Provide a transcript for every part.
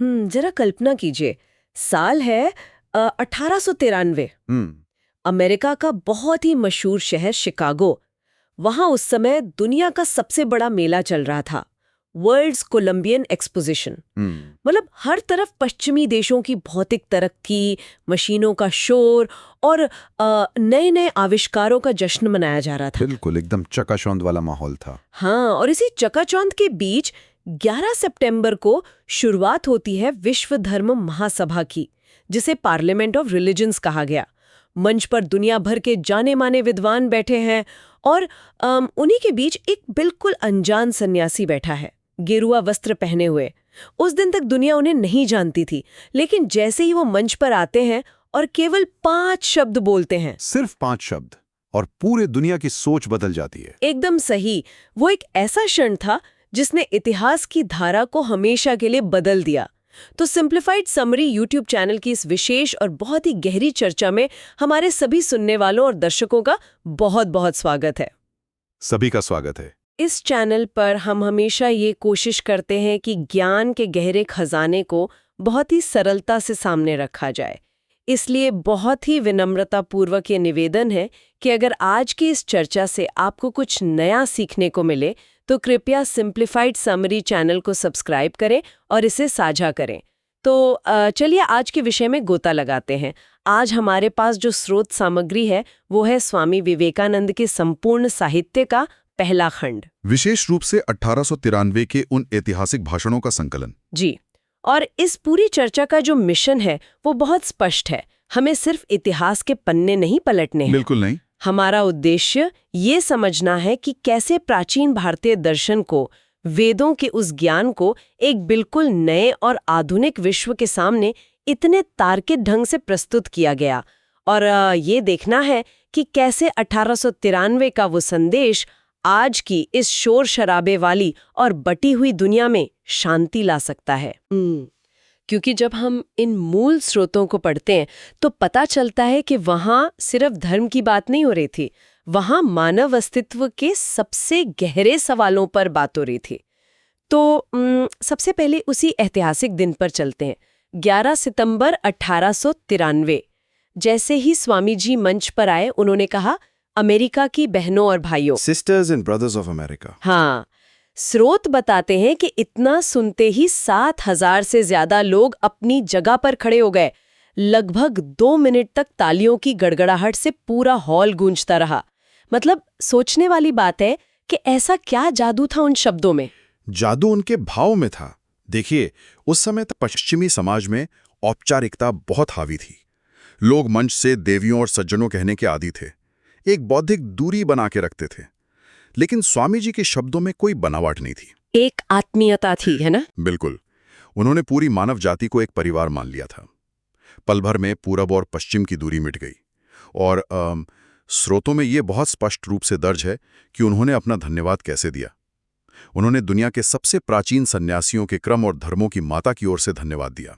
जरा कल्पना कीजिए, साल है 1893। अमेरिका का बहुत ही मशहूर शहर शिकागो, वहां उस समय दुनिया का सबसे बड़ा मेला चल रहा था, वर्ल्ड्स कोलंबियन एक्सपोजिशन। मतलब हर तरफ पश्चिमी देशों की भौतिक तरक्की, मशीनों का शोर और नए नए आविष्कारों का जश्न मनाया जा रहा था। बिल्कुल, एकदम चकाचौंध वाला माहौल था। हाँ, और इसी चकाचौंध के बीच 11 सितंबर को शुरुआत होती है विश्व धर्म महासभा की, जिसे पार्लियामेंट ऑफ रिलीजन्स कहा गया। मंच पर दुनिया भर के जाने माने विद्वान बैठे हैं और उन्हीं के बीच एक बिल्कुल अनजान सन्यासी बैठा है, गेरुआ वस्त्र पहने हुए। उस दिन तक दुनिया उन्हें नहीं जानती थी, लेकिन जैसे ही वो मंच पर आते हैं और केवल 5 शब्द बोलते हैं, सिर्फ 5 शब्द, और पूरे दुनिया की सोच बदल जाती है। एकदम सही। वो एक ऐसा क्षण था जिसने इतिहास की धारा को हमेशा के लिए बदल दिया। तो सिंप्लीफाइड समरी यूट्यूब चैनल की इस विशेष और बहुत ही गहरी चर्चा में हमारे सभी सुनने वालों और दर्शकों का बहुत बहुत स्वागत है। सभी का स्वागत है। इस चैनल पर हम हमेशा ये कोशिश करते हैं कि ज्ञान के गहरे खजाने को बहुत ही सरलता से सामने रखा जाए। इसलिए बहुत ही विनम्रतापूर्वक ये निवेदन है कि अगर आज की इस चर्चा से आपको कुछ नया सीखने को मिले तो कृपया सिंप्लीफाइड समरी चैनल को सब्सक्राइब करें और इसे साझा करें। तो चलिए आज के विषय में गोता लगाते हैं। आज हमारे पास जो स्रोत सामग्री है वो है स्वामी विवेकानंद के संपूर्ण साहित्य का पहला खंड, विशेष रूप से 1893 के उन ऐतिहासिक भाषणों का संकलन। जी, और इस पूरी चर्चा का जो मिशन है वो बहुत स्पष्ट है। हमें सिर्फ इतिहास के पन्ने नहीं पलटने हैं। बिल्कुल नहीं। हमारा उद्देश्य ये समझना है कि कैसे प्राचीन भारतीय दर्शन को, वेदों के उस ज्ञान को एक बिल्कुल नए और आधुनिक विश्व के सामने इतने तार्किक ढंग से प्रस्तुत किया गया, और ये देखना है कि कैसे 1893 का वो संदेश आज की इस शोर शराबे वाली और बटी हुई दुनिया में शांति ला सकता है। क्योंकि जब हम इन मूल स्रोतों को पढ़ते हैं तो पता चलता है कि वहाँ सिर्फ धर्म की बात नहीं हो रही थी, वहाँ मानव अस्तित्व के सबसे गहरे सवालों पर बात हो रही थी। तो सबसे पहले उसी ऐतिहासिक दिन पर चलते हैं, 11 सितंबर 1893। जैसे ही स्वामी जी मंच पर आए, उन्होंने कहा, अमेरिका की बहनों और भाइयों, sisters and brothers of America. हाँ, स्रोत बताते हैं कि इतना सुनते ही 7,000 से ज्यादा लोग अपनी जगह पर खड़े हो गए। लगभग 2 मिनट तक तालियों की गड़गड़ाहट से पूरा हॉल गूंजता रहा। मतलब सोचने वाली बात है कि ऐसा क्या जादू था उन शब्दों में। जादू उनके भाव में था। देखिए, उस समय तक पश्चिमी समाज में औपचारिकता बहुत हावी थी। लोग मंच से देवियों और सज्जनों कहने के आदी थे, एक बौद्धिक दूरी बना के रखते थे। लेकिन स्वामी जी के शब्दों में कोई बनावट नहीं थी, एक आत्मीयता थी, है ना? बिल्कुल। उन्होंने पूरी मानव जाति को एक परिवार मान लिया था। पल भर में पूरब और पश्चिम की दूरी मिट गई। और स्रोतों में ये बहुत स्पष्ट रूप से दर्ज है कि उन्होंने अपना धन्यवाद कैसे दिया। उन्होंने दुनिया के सबसे प्राचीन सन्यासियों के क्रम और धर्मों की माता की ओर से धन्यवाद दिया।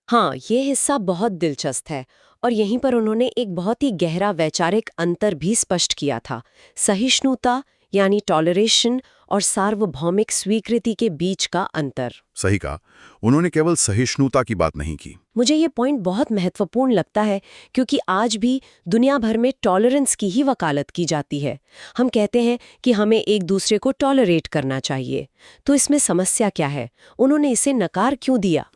हाँ, ये हिस्सा बहुत दिलचस्प है, और यहीं पर उन्होंने एक बहुत ही गहरा वैचारिक अंतर भी स्पष्ट किया था। सहिष्णुता यानी टॉलरेशन और सार्वभौमिक स्वीकृति के बीच का अंतर। सही कहा, उन्होंने केवल सहिष्णुता की बात नहीं की। मुझे ये पॉइंट बहुत महत्वपूर्ण लगता है, क्योंकि आज भी दुनिया भर में टॉलरेंस की ही वकालत की जाती है। हम कहते हैं कि हमें एक दूसरे को टॉलरेट करना चाहिए। तो इसमें समस्या क्या है? उन्होंने इसे नकार क्यों दिया?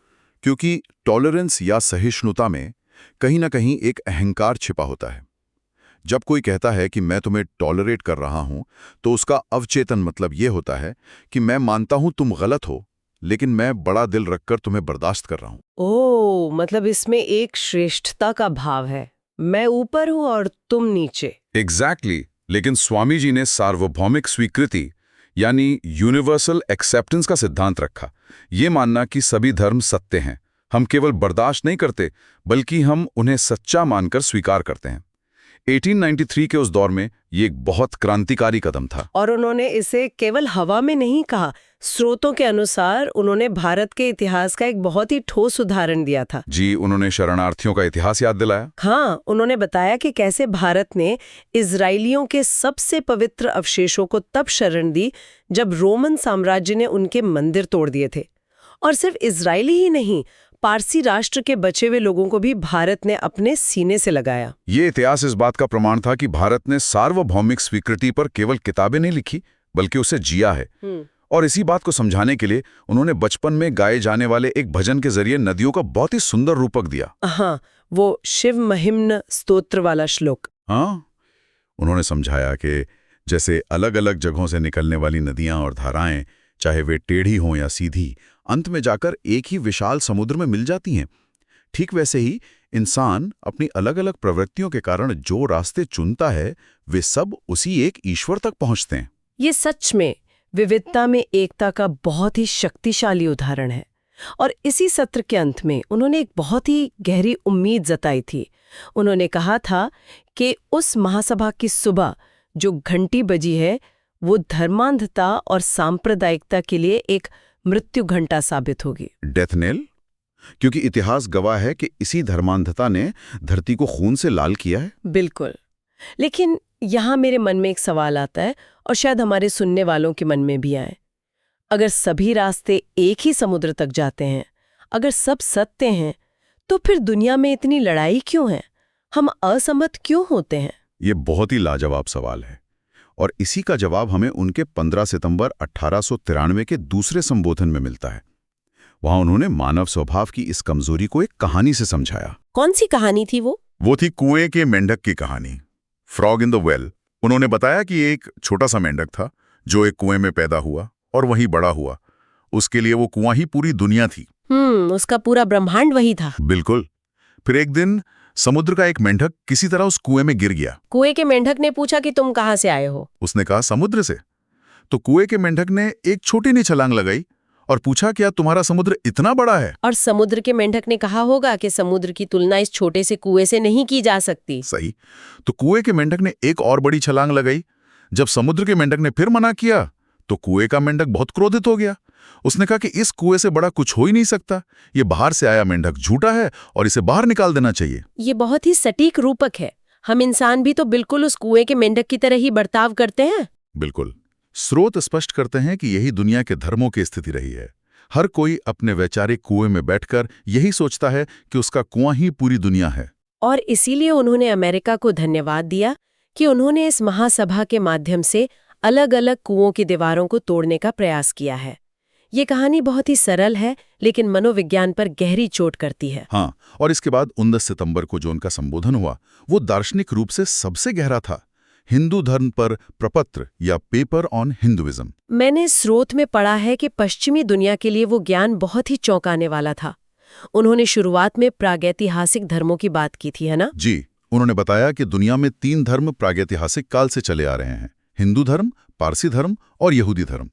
क्योंकि टॉलरेंस या सहिष्णुता में कहीं ना कहीं एक अहंकार छिपा होता है। जब कोई कहता है कि मैं तुम्हें टॉलरेट कर रहा हूं, तो उसका अवचेतन मतलब ये होता है कि मैं मानता हूं तुम गलत हो, लेकिन मैं बड़ा दिल रखकर तुम्हें बर्दाश्त कर रहा हूं। ओह, मतलब इसमें एक श्रेष्ठता का भाव है, मैं ऊपर हूं और तुम नीचे। एग्जैक्टली। लेकिन स्वामी जी ने सार्वभौमिक स्वीकृति यानी यूनिवर्सल एक्सेप्टेंस का सिद्धांत रखा। ये मानना कि सभी धर्म सत्य हैं, हम केवल बर्दाश्त नहीं करते बल्कि हम उन्हें सच्चा मानकर स्वीकार करते हैं। 1893 के उस दौर में ये एक बहुत क्रांतिकारी कदम था। और उन्होंने इसे केवल हवा में नहीं कहा। स्रोतों के अनुसार उन्होंने भारत के इतिहास का एक बहुत ही ठोस उदाहरण दिया था। जी, उन्होंने शरणार्थियों का इतिहास याद दिलाया। हाँ, उन्होंने बताया कि कैसे भारत ने इजरायलियों के सबसे पवित्र अवशेषों को तब शरण दी जब रोमन साम्राज्य ने उनके मंदिर तोड़ दिए थे। और सिर्फ इजरायली ही नहीं, पारसी राष्ट्र के बचे हुए लोगों को भी भारत ने अपने सीने से लगाया। ये इतिहास इस बात का प्रमाण था कि भारत ने सार्वभौमिक स्वीकृति पर केवल किताबें नहीं लिखी, बल्कि उसे जिया है। और इसी बात को समझाने के लिए उन्होंने बचपन में गाए जाने वाले एक भजन के जरिए नदियों का बहुत ही सुंदर रूपक दिया। हाँ, वो शिव महिम्न स्तोत्र वाला श्लोक। हाँ, उन्होंने समझाया कि जैसे अलग अलग जगहों से निकलने वाली नदियां और धाराएं, चाहे वे टेढ़ी हों या सीधी, अंत में जाकर एक ही विशाल समुद्र में मिल जाती हैं। ठीक वैसे ही इंसान अपनी अलग अलग प्रवृत्तियों के कारण जो रास्ते चुनता है, वे सब उसी एक ईश्वर तक पहुंचते हैं। ये सच में विविधता में एकता का बहुत ही शक्तिशाली उदाहरण है। और इसी सत्र के अंत में उन्होंने एक बहुत ही गहरी उम्मीद जताई थी। उन्होंने कहा था कि उस महासभा की सुबह जो घंटी बजी है, वो धर्मांधता और सांप्रदायिकता के लिए एक मृत्यु घंटा साबित होगी। Death nail? क्योंकि इतिहास गवाह है कि इसी धर्मांधता ने धरती को खून से लाल किया है। बिल्कुल। लेकिन यहाँ मेरे मन में एक सवाल आता है, और शायद हमारे सुनने वालों के मन में भी आए। अगर सभी रास्ते एक ही समुद्र तक जाते हैं, अगर सब सत्य हैं, तो फिर दुनिया में इतनी लड़ाई क्यों है? हम असहमत क्यों होते हैं? ये बहुत ही लाजवाब सवाल है, और इसी का जवाब हमें उनके 15 सितंबर 1893 के दूसरे संबोधन में मिलता है। वहां उन्होंने मानव स्वभाव की इस कमजोरी को एक कहानी से समझाया। कौन सी कहानी थी वो? वो थी कुएं के मेंढक की कहानी, फ्रॉग इन द वेल। उन्होंने बताया कि एक छोटा सा मेंढक था जो एक कुएं में पैदा हुआ और वहीं बड़ा हुआ। उसके लिए वो कुआं ही पूरी दुनिया थी। उसका पूरा ब्रह्मांड वही था। बिल्कुल। फिर एक दिन समुद्र का एक मेंढक किसी तरह उस कुएं में गिर गया। कुएं के मेंढक ने पूछा कि तुम कहां से आए हो? उसने कहा, समुद्र से। तो कुएं के मेंढक ने एक छोटी नी छलांग लगाई और पूछा, क्या तुम्हारा समुद्र इतना बड़ा है? और समुद्र के मेंढक ने कहा होगा कि समुद्र की तुलना इस छोटे से कुएं से नहीं की जा सकती। सही। तो कुएं के मेंढक ने एक और बड़ी छलांग लगाई। जब समुद्र के मेंढक ने फिर मना किया तो कुएं का मेंढक बहुत क्रोधित हो गया। उसने कहा कि इस कुएं से बड़ा कुछ हो ही नहीं सकता। ये बाहर से आया मेंढक झूठा है और इसे बाहर निकाल देना चाहिए। ये बहुत ही सटीक रूपक है। हम इंसान भी तो बिल्कुल उस कुएं के मेंढक की तरह ही बर्ताव करते हैं। बिल्कुल। स्रोत स्पष्ट करते हैं कि यही दुनिया के धर्मों की स्थिति रही है। हर कोई अपने वैचारिक कुएं में बैठकर यही सोचता है कि उसका कुआं ही पूरी दुनिया है। और इसीलिए उन्होंने अमेरिका को धन्यवाद दिया कि उन्होंने इस महासभा के माध्यम से अलग अलग कुओं की दीवारों को तोड़ने का प्रयास किया है। ये कहानी बहुत ही सरल है, लेकिन मनोविज्ञान पर गहरी चोट करती है। हाँ, और इसके बाद 19 सितंबर को जो उनका संबोधन हुआ, वो दार्शनिक रूप से सबसे गहरा था। हिंदू धर्म पर प्रपत्र या पेपर ऑन हिंदुइज्म। मैंने स्रोत में पढ़ा है कि पश्चिमी दुनिया के लिए वो ज्ञान बहुत ही चौंकाने वाला था। उन्होंने शुरुआत में प्रागैतिहासिक धर्मों की बात की थी, है ना? जी। उन्होंने बताया कि दुनिया में 3 धर्म प्रागैतिहासिक काल से चले आ रहे हैं: हिंदू धर्म, पारसी धर्म और यहूदी धर्म।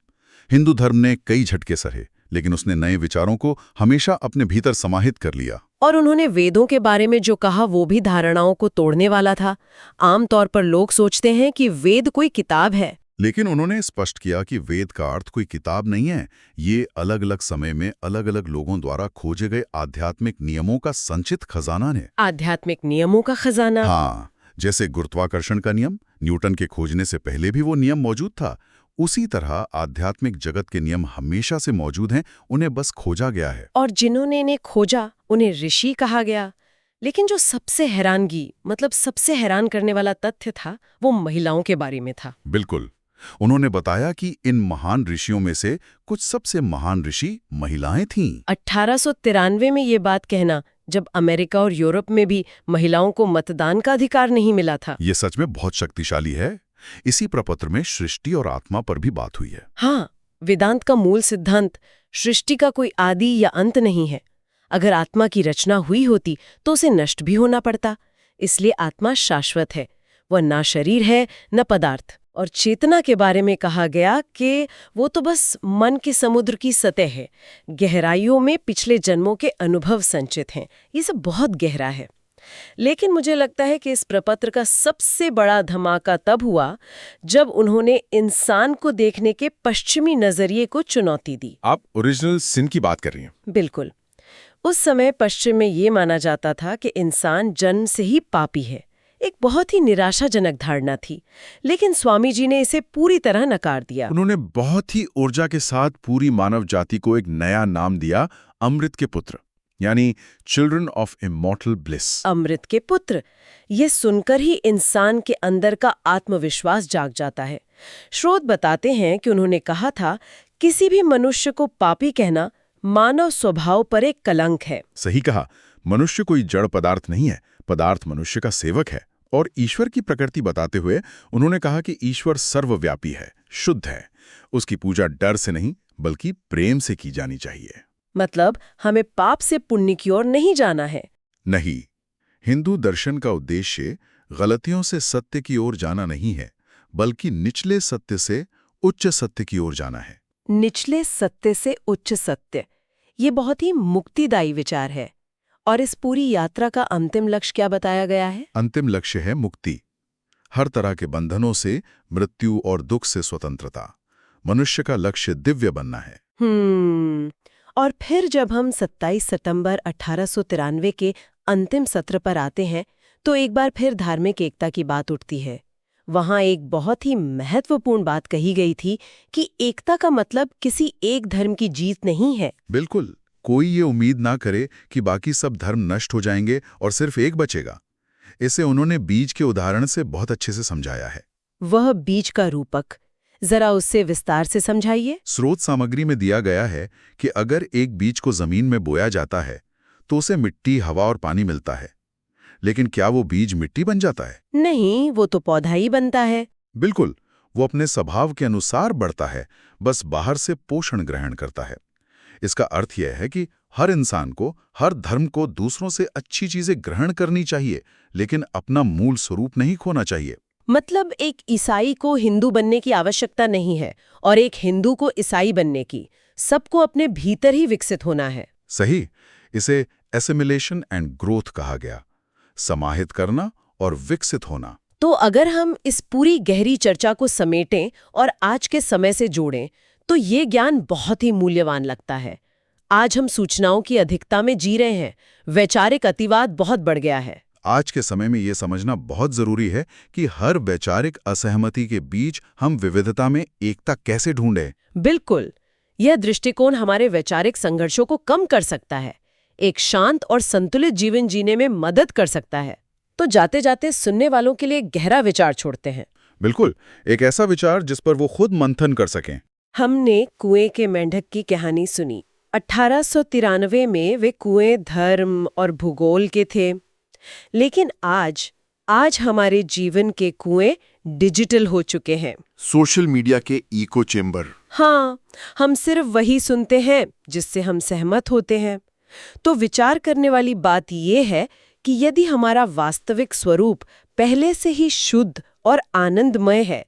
हिंदू धर्म ने कई झटके सहे, लेकिन उसने नए विचारों को हमेशा अपने भीतर समाहित कर लिया। और उन्होंने वेदों के बारे में जो कहा वो भी धारणाओं को तोड़ने वाला था। आमतौर पर लोग सोचते हैं कि वेद कोई किताब है, लेकिन उन्होंने स्पष्ट किया कि वेद का अर्थ कोई किताब नहीं है। ये अलग अलग समय में अलग अलग लोगों द्वारा खोजे गए आध्यात्मिक नियमों का संचित खजाना है। आध्यात्मिक नियमों का खजाना? हाँ, जैसे गुरुत्वाकर्षण का नियम न्यूटन के खोजने से पहले भी वो नियम मौजूद था, उसी तरह आध्यात्मिक जगत के नियम हमेशा से मौजूद हैं, उन्हें बस खोजा गया है। और जिन्होंने इन्हें खोजा उन्हें ऋषि कहा गया। लेकिन जो सबसे सबसे हैरान करने वाला तथ्य था, वो महिलाओं के बारे में था। बिल्कुल। उन्होंने बताया कि इन महान ऋषियों में से कुछ सबसे महान ऋषि महिलाएं थीं। 1893 में ये बात कहना, जब अमेरिका और यूरोप में भी महिलाओं को मतदान का अधिकार नहीं मिला था। ये सच में बहुत शक्तिशाली है। इसी प्रपत्र में सृष्टि और आत्मा पर भी बात हुई है। हाँ, वेदांत का मूल सिद्धांत सृष्टि का कोई आदि या अंत नहीं है। अगर आत्मा की रचना हुई होती तो उसे नष्ट भी होना पड़ता। इसलिए आत्मा शाश्वत है, वह ना शरीर है न पदार्थ। और चेतना के बारे में कहा गया कि वो तो बस मन के समुद्र की सतह है, गहराइयों में पिछले जन्मों के अनुभव संचित हैं। ये सब बहुत गहरा है। लेकिन मुझे लगता है कि इस प्रपत्र का सबसे बड़ा धमाका तब हुआ जब उन्होंने इंसान को देखने के पश्चिमी नजरिए को चुनौती दी। आप ओरिजिनल सिन की बात कर रही हैं? बिल्कुल। उस समय पश्चिम में ये माना जाता था कि इंसान जन्म से ही पापी है, एक बहुत ही निराशाजनक धारणा थी, लेकिन स्वामी जी ने इसे पूरी तरह नकार दिया। उन्होंने बहुत ही ऊर्जा के साथ पूरी मानव जाति को एक नया नाम दिया, अमृत के पुत्र, यानी चिल्ड्रन ऑफ इमॉर्टल ब्लिस। अमृत के पुत्र, ये सुनकर ही इंसान के अंदर का आत्मविश्वास जाग जाता है। स्रोत बताते हैं कि उन्होंने कहा था, किसी भी मनुष्य को पापी कहना मानव स्वभाव पर एक कलंक है। सही कहा, मनुष्य कोई जड़ पदार्थ नहीं है, पदार्थ मनुष्य का सेवक है। और ईश्वर की प्रकृति बताते हुए उन्होंने कहा कि ईश्वर सर्वव्यापी है, शुद्ध है, उसकी पूजा डर से नहीं बल्कि प्रेम से की जानी चाहिए। मतलब हमें पाप से पुण्य की ओर नहीं जाना है। नहीं, हिंदू दर्शन का उद्देश्य गलतियों से सत्य की ओर जाना नहीं है, बल्कि निचले सत्य से उच्च सत्य की ओर जाना है। निचले सत्य से उच्च सत्य, ये बहुत ही मुक्तिदायी विचार है। और इस पूरी यात्रा का अंतिम लक्ष्य क्या बताया गया है? अंतिम लक्ष्य है मुक्ति, हर तरह के बंधनों से, मृत्यु और दुख से स्वतंत्रता। मनुष्य का लक्ष्य दिव्य बनना है। और फिर जब हम 27 सितंबर 1893 के अंतिम सत्र पर आते हैं, तो एक बार फिर धार्मिक एकता की बात उठती है। वहां एक बहुत ही महत्वपूर्ण बात कही गई थी कि एकता का मतलब किसी एक धर्म की जीत नहीं है। बिल्कुल, कोई ये उम्मीद ना करे कि बाकी सब धर्म नष्ट हो जाएंगे और सिर्फ एक बचेगा। इसे उन्होंने बीज के उदाहरण से बहुत अच्छे से समझाया है। वह बीज का रूपक, जरा उससे विस्तार से समझाइए। स्रोत सामग्री में दिया गया है कि अगर एक बीज को जमीन में बोया जाता है तो उसे मिट्टी, हवा और पानी मिलता है, लेकिन क्या वो बीज मिट्टी बन जाता है? नहीं, वो तो पौधा ही बनता है। बिल्कुल, वो अपने स्वभाव के अनुसार बढ़ता है, बस बाहर से पोषण ग्रहण करता है। इसका अर्थ यह है कि हर इंसान को, हर धर्म को दूसरों से अच्छी चीजें ग्रहण करनी चाहिए, लेकिन अपना मूल स्वरूप नहीं खोना चाहिए। मतलब एक ईसाई को हिंदू बनने की आवश्यकता नहीं है और एक हिंदू को ईसाई बनने की। सबको अपने भीतर ही विकसित होना है। सही, इसे एसिमिलेशन एंड ग्रोथ कहा गया, समाहित करना और विकसित होना। तो अगर हम इस पूरी गहरी चर्चा को समेटें और आज के समय से जोड़ें, तो ये ज्ञान बहुत ही मूल्यवान लगता है। आज हम सूचनाओं की अधिकता में जी रहे हैं, वैचारिक अतिवाद बहुत बढ़ गया है। आज के समय में ये समझना बहुत जरूरी है कि हर वैचारिक असहमति के बीच हम विविधता में एकता कैसे ढूंढें। बिल्कुल, यह दृष्टिकोण हमारे वैचारिक संघर्षों को कम कर सकता है, एक शांत और संतुलित जीवन जीने में मदद कर सकता है। तो जाते जाते सुनने वालों के लिए गहरा विचार छोड़ते हैं। बिल्कुल, एक ऐसा विचार जिस पर वो खुद मंथन कर सकें। हमने कुएं के मेंढक की कहानी सुनी। 1893 में वे कुएं धर्म और भूगोल के थे, लेकिन आज हमारे जीवन के कुएं डिजिटल हो चुके हैं। सोशल मीडिया के इको चेंबर। हाँ, हम सिर्फ वही सुनते हैं जिससे हम सहमत होते हैं। तो विचार करने वाली बात यह है कि यदि हमारा वास्तविक स्वरूप पहले से ही शुद्ध और आनंदमय है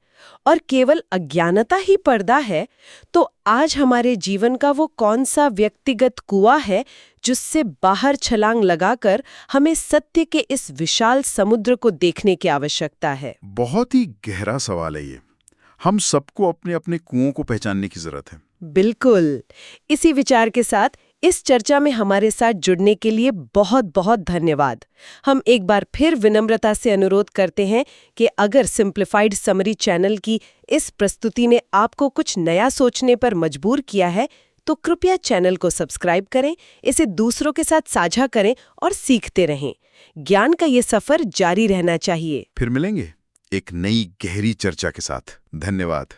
और केवल अज्ञानता ही पर्दा है, तो आज हमारे जीवन का वो कौन सा व्यक्तिगत कुआं है जिससे बाहर छलांग लगाकर हमें सत्य के इस विशाल समुद्र को देखने की आवश्यकता है। बहुत ही गहरा सवाल है ये। हम सबको अपने अपने कुओं को पहचानने की जरूरत है। बिल्कुल। इसी विचार के साथ इस चर्चा में हमारे साथ जुड़ने के लिए बहुत बहुत धन्यवाद। हम एक बार फिर विनम्रता से अनुरोध करते हैं कि अगर सिंप्लीफाइड समरी चैनल की इस प्रस्तुति ने आपको कुछ नया सोचने पर मजबूर किया है, तो कृपया चैनल को सब्सक्राइब करें, इसे दूसरों के साथ साझा करें और सीखते रहें। ज्ञान का ये सफर जारी रहना चाहिए। फिर मिलेंगे एक नई गहरी चर्चा के साथ। धन्यवाद।